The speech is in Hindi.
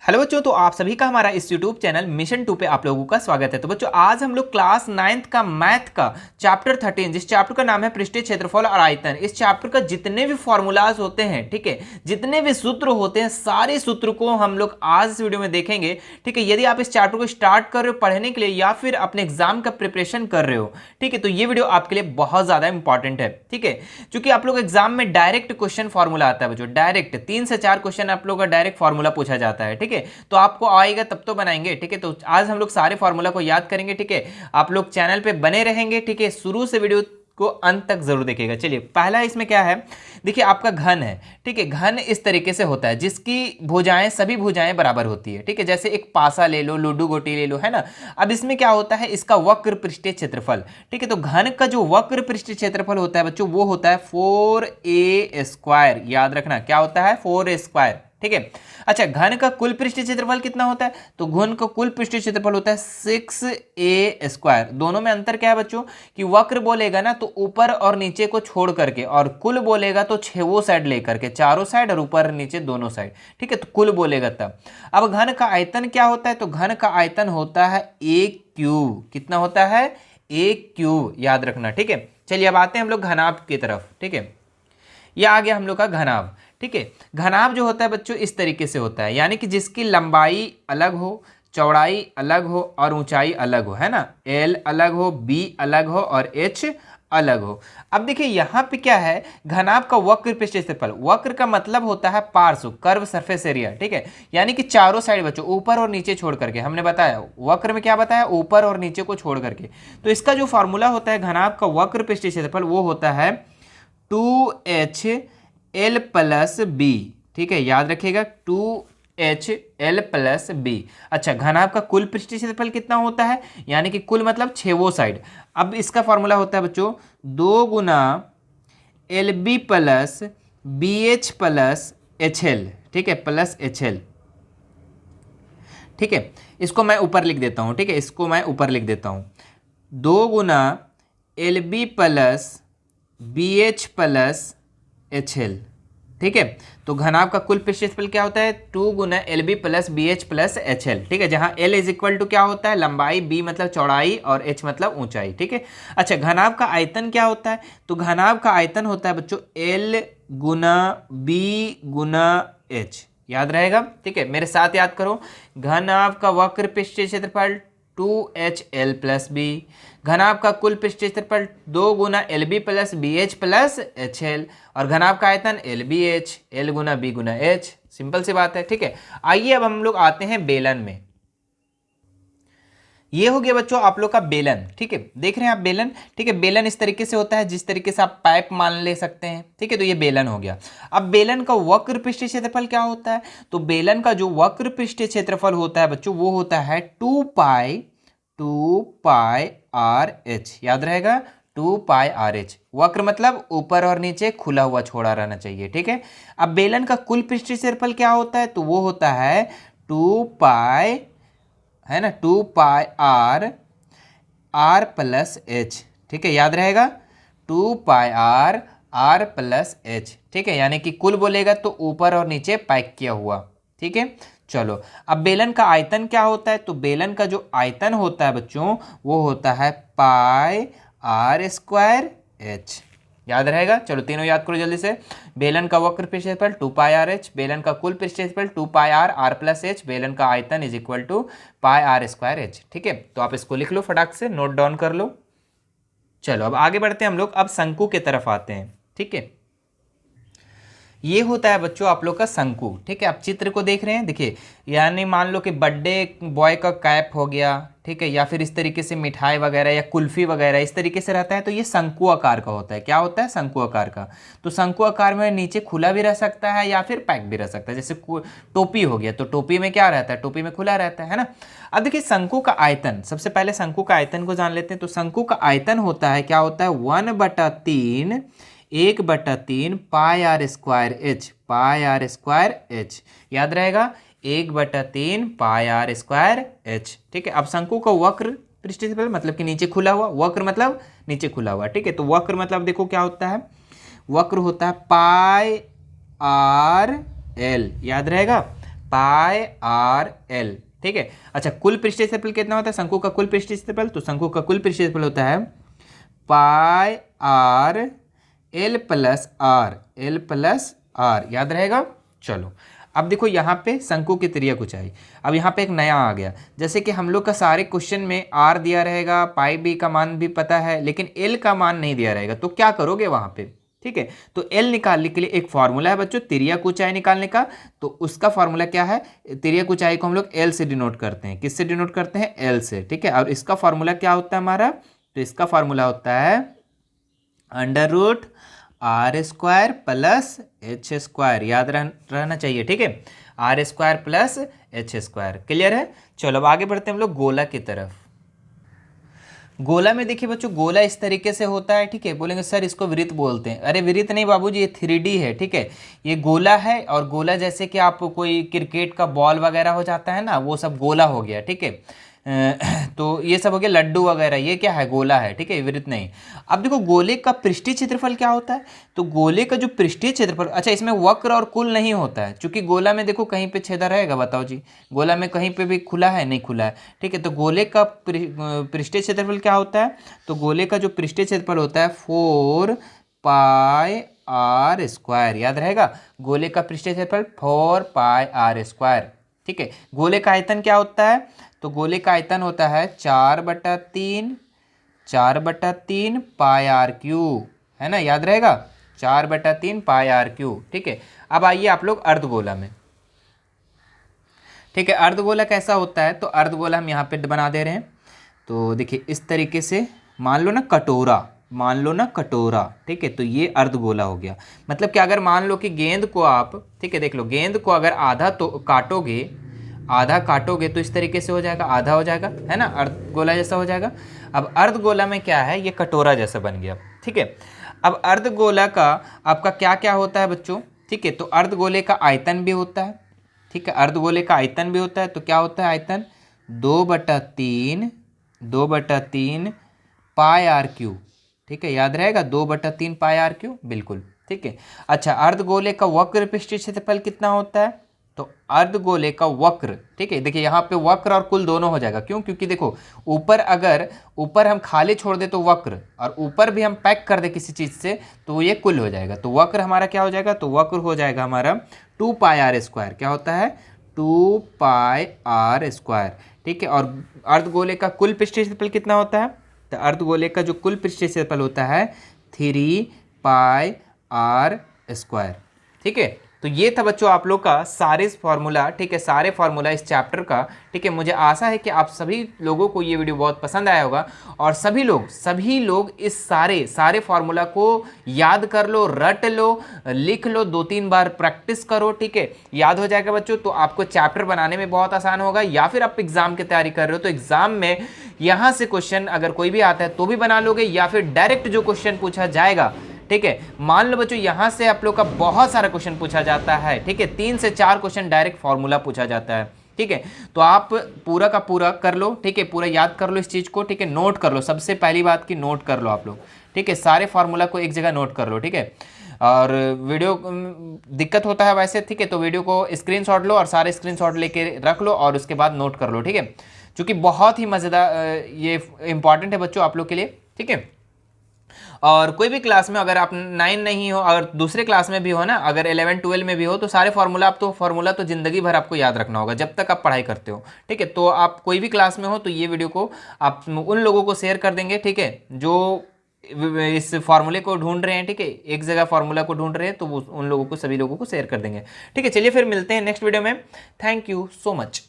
हेलो बच्चों, तो आप सभी का हमारा इस यूट्यूब चैनल मिशन 2 पे आप लोगों का स्वागत है। तो बच्चों, आज हम लोग क्लास 9th का मैथ का चैप्टर 13, जिस चैप्टर का नाम है पृष्ठीय क्षेत्रफल और आयतन, इस चैप्टर का जितने भी फॉर्मूलाज होते हैं, ठीक है, जितने भी सूत्र होते हैं, सारे सूत्र को हम लोग आज इस वीडियो में देखेंगे। ठीक है, यदि आप इस चैप्टर को स्टार्ट कर रहे हो पढ़ने के लिए या फिर अपने एग्जाम का प्रिपरेशन कर रहे हो, ठीक है, तो ये वीडियो आपके लिए बहुत ज्यादा इंपॉर्टेंट है। ठीक है, क्योंकि आप लोग एग्जाम में डायरेक्ट क्वेश्चन फॉर्मूला आता है बच्चों, डायरेक्ट 3 से 4 क्वेश्चन आप लोग का डायरेक्ट फॉर्मूला पूछा जाता है। ठीक है, तो आपको आएगा तब तो बनाएंगे। ठीक है, तो आज हम लोग सारे फॉर्मूला को याद करेंगे। ठीक है, आप लोग चैनल पे बने रहेंगे। ठीक है, शुरू से वीडियो को अंत तक जरूर देखिएगा। चलिए, पहला इसमें क्या है, देखिए आपका घन है। ठीक है, घन इस तरीके से होता है जिसकी भुजाएं, सभी भुजाएं बराबर होती है। ठीक है, जैसे एक पासा ले लो, लूडो गोटी ले लो, है ना। अब इसमें क्या होता है, इसका वक्र पृष्ठीय क्षेत्रफल। ठीक है, तो घन का जो वक्र पृष्ठीय क्षेत्रफल होता है बच्चों, वो होता है 4a²। याद रखना, क्या होता है, 4a²। ठीक है, अच्छा, घन का कुल पृष्ठीय क्षेत्रफल कितना होता है, तो घन का कुल पृष्ठीय क्षेत्रफल होता है 6a²। दोनों में अंतर क्या है बच्चों, कि वक्र बोलेगा ना तो ऊपर और नीचे को छोड़ करके, और कुल बोलेगा तो छेवों साइड लेकर के, चारों साइड और ऊपर और नीचे दोनों साइड। ठीक है, तो कुल बोलेगा तब। अब घन का आयतन क्या होता है, तो घन का आयतन होता है a³। कितना होता है, a³। याद रखना। ठीक है, चलिए अब आते हैं हम लोग घनाभ की तरफ। ठीक है, यह आ गया हम लोग का घनाभ। ठीक है, घनाभ जो होता है बच्चों इस तरीके से होता है, यानी कि जिसकी लंबाई अलग हो, चौड़ाई अलग हो और ऊंचाई अलग हो, है ना। L अलग हो, B अलग हो और H अलग हो। अब देखिए यहाँ पे क्या है, घनाभ का वक्र पृष्ठीय क्षेत्रफल। वक्र का मतलब होता है पार्श्व, कर्व सरफेस एरिया। ठीक है, यानी कि चारों साइड बच्चों, ऊपर और नीचे छोड़ करके, हमने बताया वक्र में क्या बताया, ऊपर और नीचे को छोड़ करके। तो इसका जो फॉर्मूला होता है घनाभ का वक्र पृष्ठीय क्षेत्रफल, वो होता है 2HL+B। ठीक है, याद रखिएगा 2HL+B। अच्छा, घनाभ का कुल पृष्ठीय क्षेत्रफल कितना होता है, यानी कि कुल मतलब छेवों साइड। अब इसका फॉर्मूला होता है बच्चों 2 गुना LB+BH+HL। ठीक है, प्लस HL। ठीक है, इसको मैं ऊपर लिख देता हूं। ठीक है, इसको मैं ऊपर लिख देता हूं, 2 गुना LB+BH+HL। ठीक है, तो घनाभ का कुल पृष्ठीय क्षेत्रफल क्या होता है, 2 गुना LB+BH+HL। ठीक है, जहां L इज इक्वल टू क्या होता है, लंबाई, B मतलब चौड़ाई और H मतलब ऊंचाई। ठीक है, अच्छा, घनाभ का आयतन क्या होता है, तो घनाभ का आयतन होता है बच्चों L गुना B गुना H। याद रहेगा। ठीक है, मेरे साथ याद करो, घनाभ का वक्र पृष्ठीय क्षेत्रफल 2HL+B, घनाभ का कुल पृष्ठीय क्षेत्रफल 2 गुना LB+BH+HL, और घनाभ का आयतन LBH, L गुना B गुना H। सिंपल सी बात है। ठीक है, आइए अब हम लोग आते हैं बेलन में। ये हो गया बच्चों आप लोग का बेलन। ठीक है, देख रहे हैं आप बेलन। ठीक है, बेलन इस तरीके से होता है जिस तरीके से आप पाइप मान ले सकते हैं। ठीक है, तो ये बेलन हो गया। अब बेलन का वक्र पृष्ठीय क्षेत्रफल क्या होता है, तो बेलन का जो वक्र पृष्ठीय क्षेत्रफल होता है बच्चों, वो होता है 2πr/h। याद रहेगा, 2πr/h। वक्र मतलब ऊपर और नीचे खुला हुआ छोड़ा रहना चाहिए। ठीक है, अब बेलन का कुल पृष्ठीय क्षेत्रफल क्या होता है, तो वो होता है 2π, है ना, 2πr/h। ठीक है, याद रहेगा 2πr/h। ठीक है, यानी कि कुल बोलेगा तो ऊपर और नीचे पैक किया हुआ। ठीक है, चलो, अब बेलन का आयतन क्या होता है, तो बेलन का जो आयतन होता है बच्चों, वो होता है πr²h। याद रहेगा। चलो, तीनों याद करो जल्दी से। बेलन का वक्र पृष्ठीय क्षेत्रफल 2πr/h, बेलन का कुल पृष्ठीय क्षेत्रफल 2πr/r+h, बेलन का आयतन इज इक्वल टू πr²h। ठीक है, तो आप इसको लिख लो, फटाक से नोट डाउन कर लो। चलो, अब आगे बढ़ते हैं हम लोग, अब शंकु के तरफ आते हैं। ठीक है, ये होता है बच्चों आप लोग का शंकु। ठीक है, आप चित्र को देख रहे हैं, देखिए, यानी मान लो कि बर्थडे बॉय का कैप हो गया, ठीक है, या फिर इस तरीके से मिठाई वगैरह या कुल्फी वगैरह इस तरीके से रहता है, तो ये शंकु आकार का होता है। क्या होता है, शंकु आकार का। तो शंकु आकार में नीचे खुला भी रह सकता है या फिर पैक भी रह सकता है। जैसे टोपी हो गया, तो टोपी में क्या रहता है, टोपी में खुला रहता है ना। अब देखिए शंकु का आयतन, सबसे पहले शंकु का आयतन को जान लेते हैं। तो शंकु का आयतन होता है, क्या होता है, 1/3 1/3πr²h, πr²h। याद रहेगा, 1/3πr²h। ठीक है, अब शंकु का वक्र पृष्ठीय क्षेत्रफल मतलब कि नीचे खुला हुआ, वक्र मतलब नीचे खुला हुआ। ठीक है, तो वक्र मतलब देखो क्या होता है, वक्र होता है πr/l। याद रहेगा, पाई आर एल, ठीक है। अच्छा, कुल पृष्ठीय क्षेत्रफल कितना होता है शंकु का कुल पृष्ठीय क्षेत्रफल? तो शंकु का कुल पृष्ठीय क्षेत्रफल होता है pi R L plus R, L plus R, याद रहेगा। चलो अब देखो यहाँ पे शंकु की तिर्यक ऊंचाई, अब यहाँ पे एक नया आ गया, जैसे कि हम लोग का सारे क्वेश्चन में आर दिया रहेगा, पाई बी का मान भी पता है, लेकिन एल का मान नहीं दिया रहेगा, तो क्या करोगे वहाँ पे, ठीक है। तो एल निकालने के लिए एक फॉर्मूला है बच्चों तिर्यक ऊंचाई निकालने का, तो उसका फॉर्मूला क्या है, तिर्यक ऊंचाई को हम लोग एल से डिनोट करते हैं। किससे डिनोट करते हैं? एल से, ठीक है। और इसका फॉर्मूला क्या होता है हमारा? तो इसका फॉर्मूला होता है under root R square plus H square, याद रहना चाहिए, ठीक है। R square plus H square, clear है। चलो अब आगे बढ़ते हैं हम लोग गोला की तरफ। गोला में देखिए बच्चों, गोला इस तरीके से होता है, ठीक है। बोलेंगे सर इसको वृत्त बोलते हैं, अरे वृत्त नहीं बाबूजी, ये 3D है, ठीक है। ये गोला है, और गोला जैसे कि आप कोई क्रिकेट का बॉल वगैरह हो जाता है ना, वो सब गोला हो गया, ठीक है। तो ये सब हो गया लड्डू वगैरह, ये क्या है? गोला है, ठीक है, वृत्त नहीं। अब देखो गोले का पृष्ठीय क्षेत्रफल क्या होता है? तो गोले का जो पृष्ठीय क्षेत्रफल, अच्छा इसमें वक्र और कुल नहीं होता है, क्योंकि गोला में देखो कहीं पे छेदा रहेगा, बताओ जी, गोला में कहीं पे भी खुला है? नहीं खुला है, ठीक है। तो गोले का पृष्ठीय क्षेत्रफल क्या होता है? तो गोले का जो पृष्ठीय क्षेत्रफल होता है 4 पाई आर स्क्वायर, याद रहेगा। गोले का पृष्ठीय क्षेत्रफल 4 पाई आर स्क्वायर, ठीक है। गोले का आयतन क्या होता है? तो गोले का आयतन होता है 4/3 पाई आर क्यूब, है ना, याद रहेगा, 4/3 पाई आर क्यूब, ठीक है। अब आइए आप लोग अर्धगोला में, ठीक है। अर्धगोला कैसा होता है? तो अर्धगोला हम यहाँ पे बना दे रहे हैं। तो देखिए इस तरीके से, मान लो ना कटोरा, ठीक है। तो ये अर्धगोला हो गया। मतलब कि अगर मान लो कि गेंद को आप, ठीक है, देख लो, गेंद को अगर आधा तो काटोगे तो इस तरीके से हो जाएगा, आधा हो जाएगा, है ना, अर्धगोला जैसा हो जाएगा। अब अर्धगोला में क्या है? ये कटोरा जैसा बन गया, ठीक है। अब अर्धगोला का आपका क्या क्या होता है बच्चों? ठीक है, तो अर्धगोले का आयतन भी होता है, ठीक है, अर्धगोले का आयतन भी होता है। तो क्या होता है आयतन? 2/3 पाई आर क्यूब, ठीक है, याद रहेगा, 2/3 पाई आर क्यूब, बिल्कुल, ठीक है। अच्छा, अर्धगोले का वक्र पृष्ठीय क्षेत्रफल कितना होता है? तो अर्धगोले का वक्र, ठीक है, देखिए यहाँ पे वक्र और कुल दोनों हो जाएगा, क्यों? क्योंकि देखो ऊपर हम खाली छोड़ दे तो वक्र, और ऊपर भी हम पैक कर दे किसी चीज से तो ये कुल हो जाएगा। तो वक्र हमारा क्या हो जाएगा? तो वक्र हो जाएगा हमारा 2 पाई आर स्क्वायर, क्या होता है? 2 पाई आर स्क्वायर, ठीक है। और अर्धगोले का कुल पृष्ठीय क्षेत्रफल कितना होता है? तो अर्धगोले का जो कुल पृष्ठीय क्षेत्रफल होता है 3 पाई आर स्क्वायर, ठीक है। तो ये था बच्चों आप लोग का सारे फार्मूला, ठीक है, सारे फार्मूला इस चैप्टर का, ठीक है। मुझे आशा है कि आप सभी लोगों को ये वीडियो बहुत पसंद आया होगा, और सभी लोग इस सारे फार्मूला को याद कर लो, रट लो, लिख लो, 2-3 बार प्रैक्टिस करो, ठीक है। याद हो जाएगा बच्चों, तो आपको चैप्टर बनाने में बहुत आसान होगा। या फिर आप एग्जाम की तैयारी कर रहे हो तो एग्जाम में यहाँ से क्वेश्चन अगर कोई भी आता है तो भी बना लोगे, या फिर डायरेक्ट जो क्वेश्चन पूछा जाएगा, ठीक है। मान लो बच्चों यहां से आप लोग का बहुत सारा क्वेश्चन पूछा जाता है, ठीक है, 3 से 4 क्वेश्चन डायरेक्ट फॉर्मूला पूछा जाता है, ठीक है। तो आप पूरा का पूरा कर लो, ठीक है, पूरा याद कर लो इस चीज को, ठीक है, नोट कर लो, सबसे पहली बात की नोट कर लो आप लोग, ठीक है, सारे फार्मूला को एक जगह नोट कर लो, ठीक है। और वीडियो दिक्कत होता है वैसे, ठीक है, तो वीडियो को स्क्रीनशॉट लो और सारे स्क्रीनशॉट लेके रख लो और उसके बाद नोट कर लो, ठीक है, क्योंकि बहुत ही मजेदार ये इंपॉर्टेंट है बच्चों आप लोग के लिए, ठीक है। और कोई भी क्लास में अगर आप 9 नहीं हो, अगर दूसरे क्लास में भी हो ना, अगर 11-12 में भी हो, तो सारे फार्मूला तो जिंदगी भर आपको याद रखना होगा जब तक आप पढ़ाई करते हो, ठीक है। तो आप कोई भी क्लास में हो तो ये वीडियो को आप उन लोगों को शेयर कर देंगे, ठीक है, जो इस फार्मूले को ढूंढ रहे हैं, ठीक है, एक जगह फार्मूला को ढूंढ रहे हैं, तो वो उन लोगों को, सभी लोगों को शेयर कर देंगे, ठीक है। चलिए फिर मिलते हैं नेक्स्ट वीडियो में। Thank you so much.